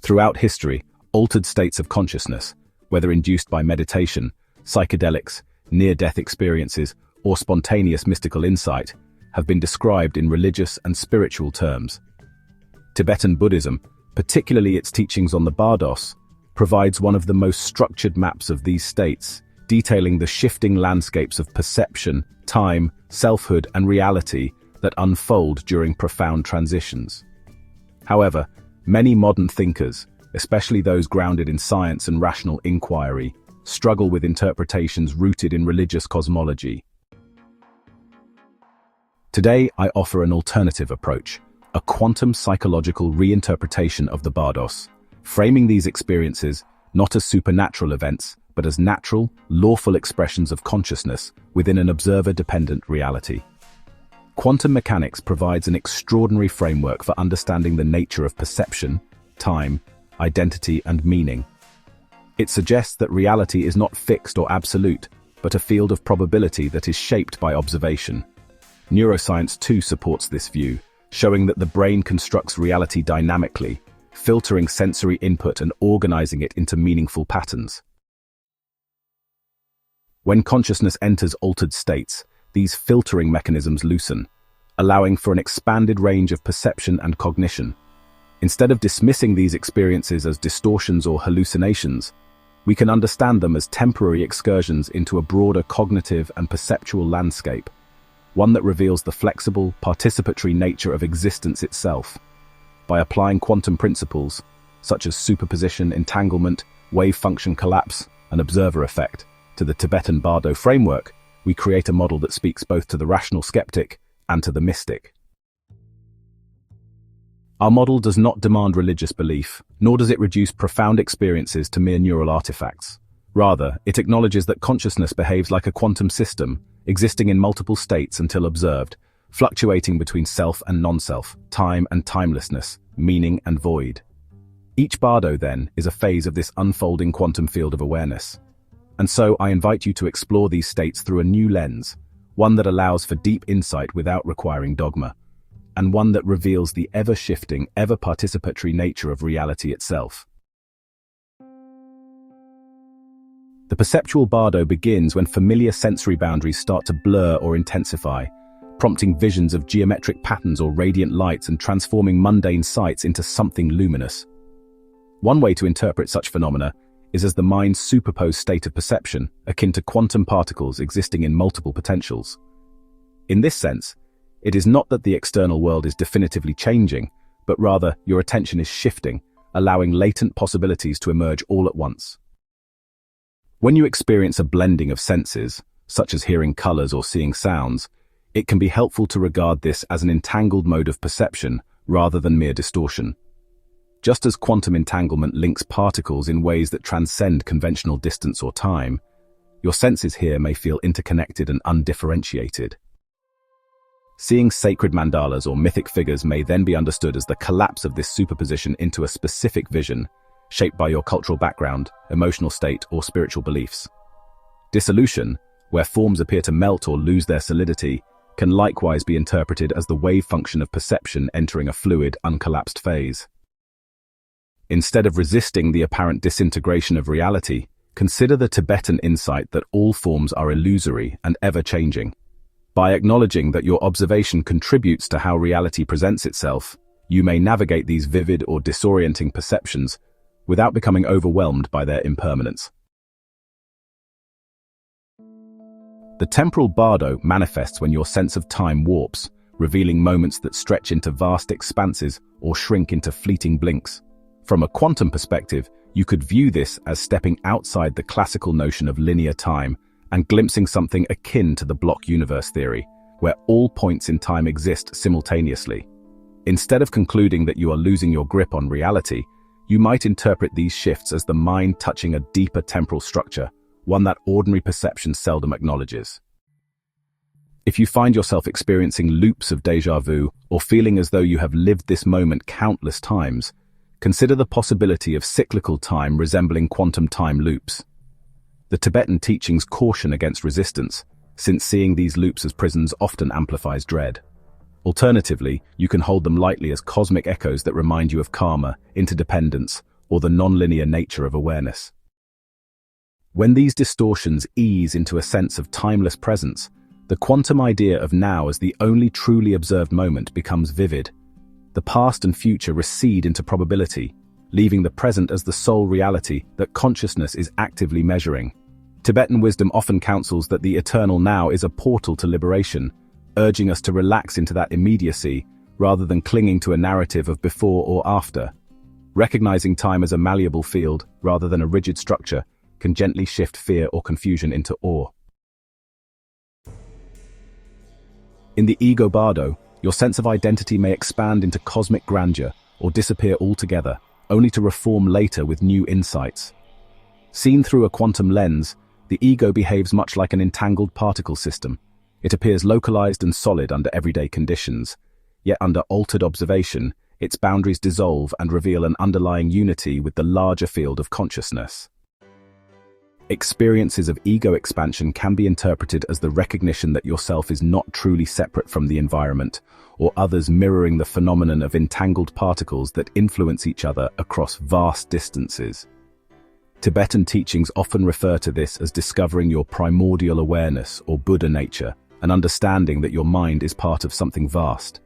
Throughout history, altered states of consciousness, whether induced by meditation, psychedelics, near-death experiences, or spontaneous mystical insight, have been described in religious and spiritual terms. Tibetan Buddhism, particularly its teachings on the Bardos, provides one of the most structured maps of these states, detailing the shifting landscapes of perception, time, selfhood, and reality that unfold during profound transitions. However, many modern thinkers, especially those grounded in science and rational inquiry, struggle with interpretations rooted in religious cosmology. Today, I offer an alternative approach, a quantum psychological reinterpretation of the Bardos, framing these experiences not as supernatural events, but as natural, lawful expressions of consciousness within an observer-dependent reality. Quantum mechanics provides an extraordinary framework for understanding the nature of perception, time, identity, and meaning. It suggests that reality is not fixed or absolute, but a field of probability that is shaped by observation. Neuroscience too supports this view, showing that the brain constructs reality dynamically, filtering sensory input and organizing it into meaningful patterns. When consciousness enters altered states, these filtering mechanisms loosen, allowing for an expanded range of perception and cognition. Instead of dismissing these experiences as distortions or hallucinations, we can understand them as temporary excursions into a broader cognitive and perceptual landscape, one that reveals the flexible, participatory nature of existence itself. By applying quantum principles, such as superposition, entanglement, wave function collapse, and observer effect, to the Tibetan Bardo framework, we create a model that speaks both to the rational skeptic and to the mystic. Our model does not demand religious belief, nor does it reduce profound experiences to mere neural artifacts. Rather, it acknowledges that consciousness behaves like a quantum system, existing in multiple states until observed, fluctuating between self and non-self, time and timelessness, meaning and void. Each Bardo, then, is a phase of this unfolding quantum field of awareness. And so I invite you to explore these states through a new lens, one that allows for deep insight without requiring dogma, and one that reveals the ever-shifting, ever-participatory nature of reality itself. The perceptual Bardo begins when familiar sensory boundaries start to blur or intensify, prompting visions of geometric patterns or radiant lights and transforming mundane sights into something luminous. One way to interpret such phenomena is as the mind's superposed state of perception, akin to quantum particles existing in multiple potentials. In this sense, it is not that the external world is definitively changing, but rather your attention is shifting, allowing latent possibilities to emerge all at once. When you experience a blending of senses, such as hearing colors or seeing sounds, it can be helpful to regard this as an entangled mode of perception rather than mere distortion. Just as quantum entanglement links particles in ways that transcend conventional distance or time, your senses here may feel interconnected and undifferentiated. Seeing sacred mandalas or mythic figures may then be understood as the collapse of this superposition into a specific vision, shaped by your cultural background, emotional state, or spiritual beliefs. Dissolution, where forms appear to melt or lose their solidity, can likewise be interpreted as the wave function of perception entering a fluid, uncollapsed phase. Instead of resisting the apparent disintegration of reality, consider the Tibetan insight that all forms are illusory and ever-changing. By acknowledging that your observation contributes to how reality presents itself, you may navigate these vivid or disorienting perceptions without becoming overwhelmed by their impermanence. The temporal Bardo manifests when your sense of time warps, revealing moments that stretch into vast expanses or shrink into fleeting blinks. From a quantum perspective, you could view this as stepping outside the classical notion of linear time and glimpsing something akin to the block universe theory, where all points in time exist simultaneously. Instead of concluding that you are losing your grip on reality, you might interpret these shifts as the mind touching a deeper temporal structure, one that ordinary perception seldom acknowledges. If you find yourself experiencing loops of déjà vu or feeling as though you have lived this moment countless times, consider the possibility of cyclical time resembling quantum time loops. The Tibetan teachings caution against resistance, since seeing these loops as prisons often amplifies dread. Alternatively, you can hold them lightly as cosmic echoes that remind you of karma, interdependence, or the nonlinear nature of awareness. When these distortions ease into a sense of timeless presence, the quantum idea of now as the only truly observed moment becomes vivid. The past and future recede into probability, leaving the present as the sole reality that consciousness is actively measuring. Tibetan wisdom often counsels that the eternal now is a portal to liberation, urging us to relax into that immediacy rather than clinging to a narrative of before or after. Recognizing time as a malleable field rather than a rigid structure can gently shift fear or confusion into awe. In the ego bardo, your sense of identity may expand into cosmic grandeur or disappear altogether, only to reform later with new insights. Seen through a quantum lens, the ego behaves much like an entangled particle system. It appears localized and solid under everyday conditions, yet under altered observation, its boundaries dissolve and reveal an underlying unity with the larger field of consciousness. Experiences of ego expansion can be interpreted as the recognition that yourself is not truly separate from the environment, or others mirroring the phenomenon of entangled particles that influence each other across vast distances. Tibetan teachings often refer to this as discovering your primordial awareness or Buddha nature, and understanding that your mind is part of something vast.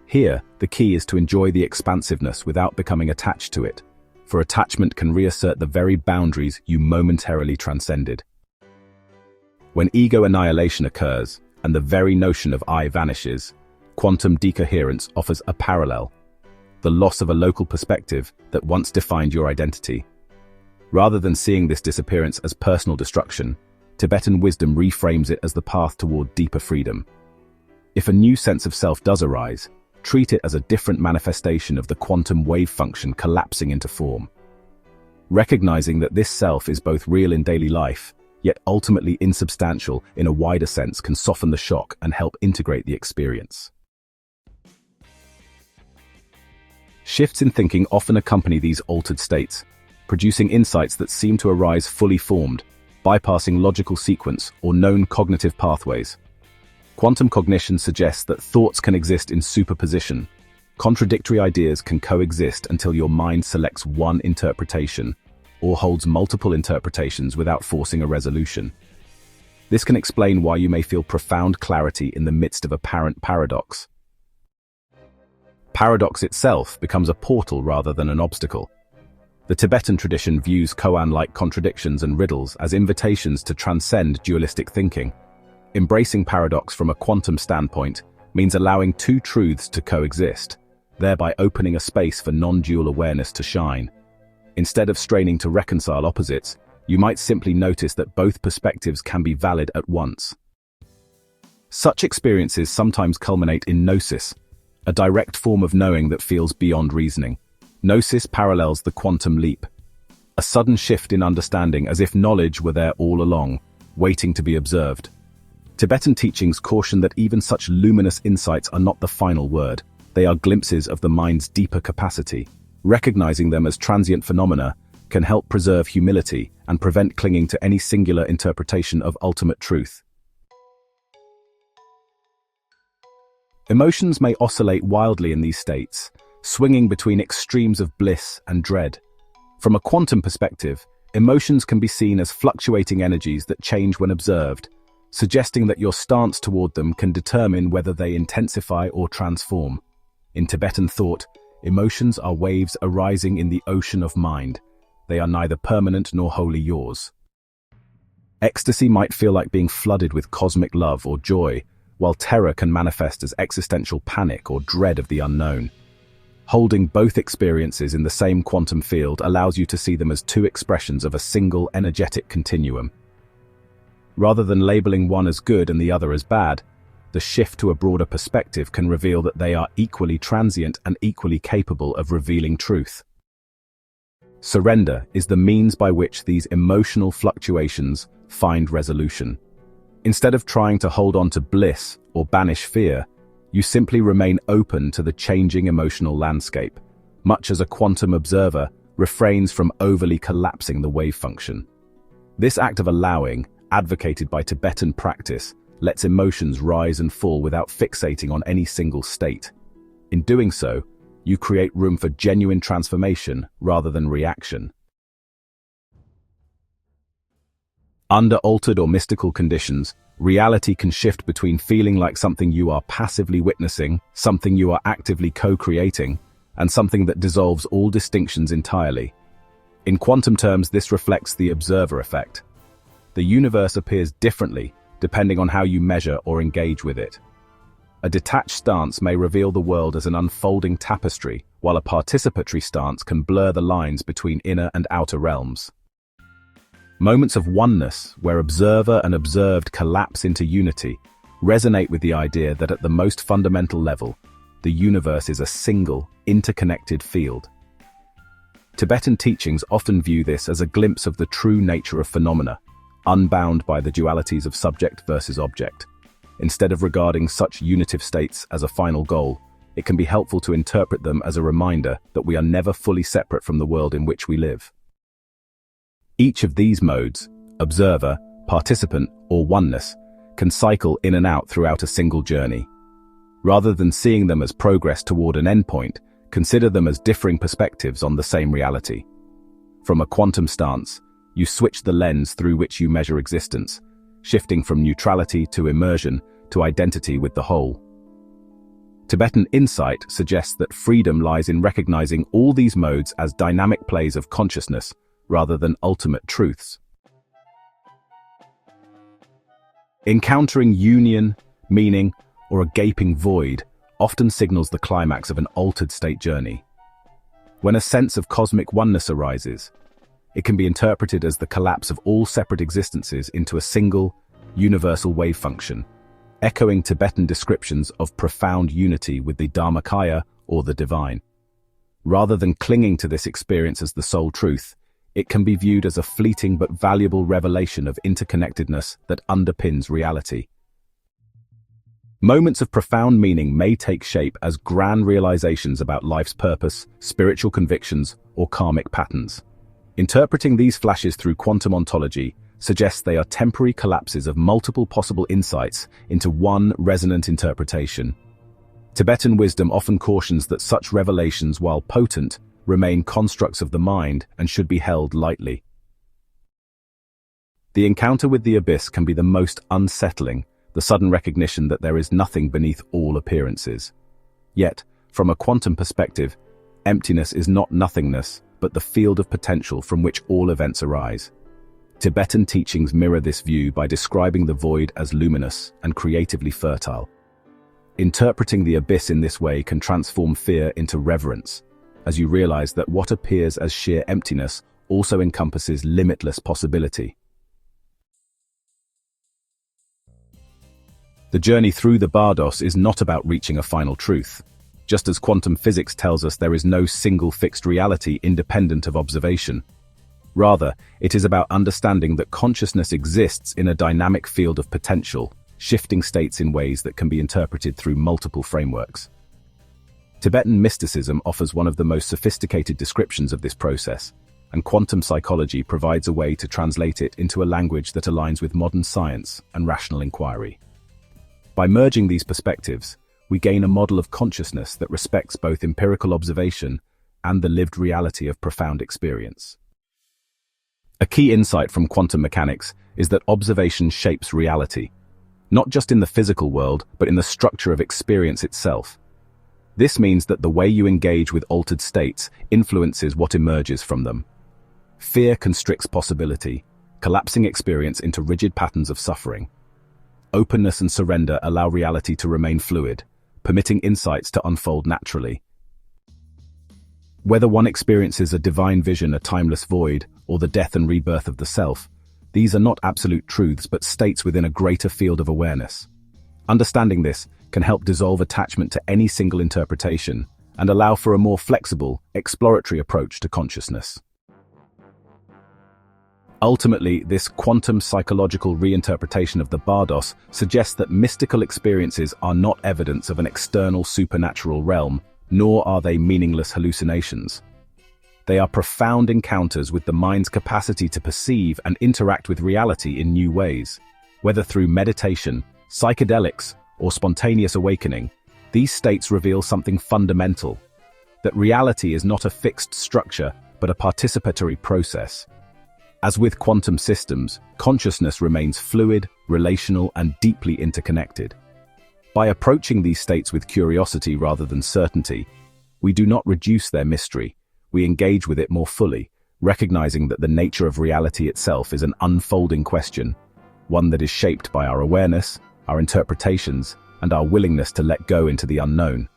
Here, the key is to enjoy the expansiveness without becoming attached to it, for attachment can reassert the very boundaries you momentarily transcended. When ego annihilation occurs, and the very notion of I vanishes, quantum decoherence offers a parallel, the loss of a local perspective that once defined your identity. Rather than seeing this disappearance as personal destruction, Tibetan wisdom reframes it as the path toward deeper freedom. If a new sense of self does arise, treat it as a different manifestation of the quantum wave function collapsing into form. Recognizing that this self is both real in daily life, yet ultimately insubstantial in a wider sense can soften the shock and help integrate the experience. Shifts in thinking often accompany these altered states, producing insights that seem to arise fully formed, bypassing logical sequence or known cognitive pathways. Quantum cognition suggests that thoughts can exist in superposition. Contradictory ideas can coexist until your mind selects one interpretation, or holds multiple interpretations without forcing a resolution. This can explain why you may feel profound clarity in the midst of apparent paradox. Paradox itself becomes a portal rather than an obstacle. The Tibetan tradition views koan-like contradictions and riddles as invitations to transcend dualistic thinking. Embracing paradox from a quantum standpoint means allowing two truths to coexist, thereby opening a space for non-dual awareness to shine. Instead of straining to reconcile opposites, you might simply notice that both perspectives can be valid at once. Such experiences sometimes culminate in gnosis, a direct form of knowing that feels beyond reasoning. Gnosis parallels the quantum leap, a sudden shift in understanding as if knowledge were there all along, waiting to be observed. Tibetan teachings caution that even such luminous insights are not the final word. They are glimpses of the mind's deeper capacity. Recognizing them as transient phenomena can help preserve humility and prevent clinging to any singular interpretation of ultimate truth. Emotions may oscillate wildly in these states, swinging between extremes of bliss and dread. From a quantum perspective, emotions can be seen as fluctuating energies that change when observed, suggesting that your stance toward them can determine whether they intensify or transform. In Tibetan thought, emotions are waves arising in the ocean of mind. They are neither permanent nor wholly yours. Ecstasy might feel like being flooded with cosmic love or joy, while terror can manifest as existential panic or dread of the unknown. Holding both experiences in the same quantum field allows you to see them as two expressions of a single energetic continuum. Rather than labeling one as good and the other as bad, the shift to a broader perspective can reveal that they are equally transient and equally capable of revealing truth. Surrender is the means by which these emotional fluctuations find resolution. Instead of trying to hold on to bliss or banish fear, you simply remain open to the changing emotional landscape, much as a quantum observer refrains from overly collapsing the wave function. This act of allowing, advocated by Tibetan practice, lets emotions rise and fall without fixating on any single state. In doing so, you create room for genuine transformation rather than reaction. Under altered or mystical conditions, reality can shift between feeling like something you are passively witnessing, something you are actively co-creating, and something that dissolves all distinctions entirely. In quantum terms, this reflects the observer effect. The universe appears differently depending on how you measure or engage with it. A detached stance may reveal the world as an unfolding tapestry, while a participatory stance can blur the lines between inner and outer realms. Moments of oneness, where observer and observed collapse into unity, resonate with the idea that at the most fundamental level, the universe is a single, interconnected field. Tibetan teachings often view this as a glimpse of the true nature of phenomena, unbound by the dualities of subject versus object. Instead of regarding such unitive states as a final goal, it can be helpful to interpret them as a reminder that we are never fully separate from the world in which we live. Each of these modes, observer, participant, or oneness, can cycle in and out throughout a single journey. Rather than seeing them as progress toward an endpoint, consider them as differing perspectives on the same reality. From a quantum stance, you switch the lens through which you measure existence, shifting from neutrality to immersion to identity with the whole. Tibetan insight suggests that freedom lies in recognizing all these modes as dynamic plays of consciousness rather than ultimate truths. Encountering union, meaning, or a gaping void often signals the climax of an altered state journey. When a sense of cosmic oneness arises, it can be interpreted as the collapse of all separate existences into a single, universal wave function, echoing Tibetan descriptions of profound unity with the Dharmakaya or the divine. Rather than clinging to this experience as the sole truth, it can be viewed as a fleeting but valuable revelation of interconnectedness that underpins reality. Moments of profound meaning may take shape as grand realizations about life's purpose, spiritual convictions, or karmic patterns. Interpreting these flashes through quantum ontology suggests they are temporary collapses of multiple possible insights into one resonant interpretation. Tibetan wisdom often cautions that such revelations, while potent, remain constructs of the mind and should be held lightly. The encounter with the abyss can be the most unsettling, the sudden recognition that there is nothing beneath all appearances. Yet, from a quantum perspective, emptiness is not nothingness, but the field of potential from which all events arise. Tibetan teachings mirror this view by describing the void as luminous and creatively fertile. Interpreting the abyss in this way can transform fear into reverence, as you realize that what appears as sheer emptiness also encompasses limitless possibility. The journey through the Bardos is not about reaching a final truth. Just as quantum physics tells us there is no single fixed reality independent of observation. Rather, it is about understanding that consciousness exists in a dynamic field of potential, shifting states in ways that can be interpreted through multiple frameworks. Tibetan mysticism offers one of the most sophisticated descriptions of this process, and quantum psychology provides a way to translate it into a language that aligns with modern science and rational inquiry. By merging these perspectives, we gain a model of consciousness that respects both empirical observation and the lived reality of profound experience. A key insight from quantum mechanics is that observation shapes reality, not just in the physical world, but in the structure of experience itself. This means that the way you engage with altered states influences what emerges from them. Fear constricts possibility, collapsing experience into rigid patterns of suffering. Openness and surrender allow reality to remain fluid, permitting insights to unfold naturally. Whether one experiences a divine vision, a timeless void, or the death and rebirth of the self, these are not absolute truths but states within a greater field of awareness. Understanding this can help dissolve attachment to any single interpretation and allow for a more flexible, exploratory approach to consciousness. Ultimately, this quantum psychological reinterpretation of the Bardos suggests that mystical experiences are not evidence of an external supernatural realm, nor are they meaningless hallucinations. They are profound encounters with the mind's capacity to perceive and interact with reality in new ways. Whether through meditation, psychedelics, or spontaneous awakening, these states reveal something fundamental. that reality is not a fixed structure, but a participatory process. As with quantum systems, consciousness remains fluid, relational, and deeply interconnected. By approaching these states with curiosity rather than certainty, we do not reduce their mystery, we engage with it more fully, recognizing that the nature of reality itself is an unfolding question, one that is shaped by our awareness, our interpretations, and our willingness to let go into the unknown.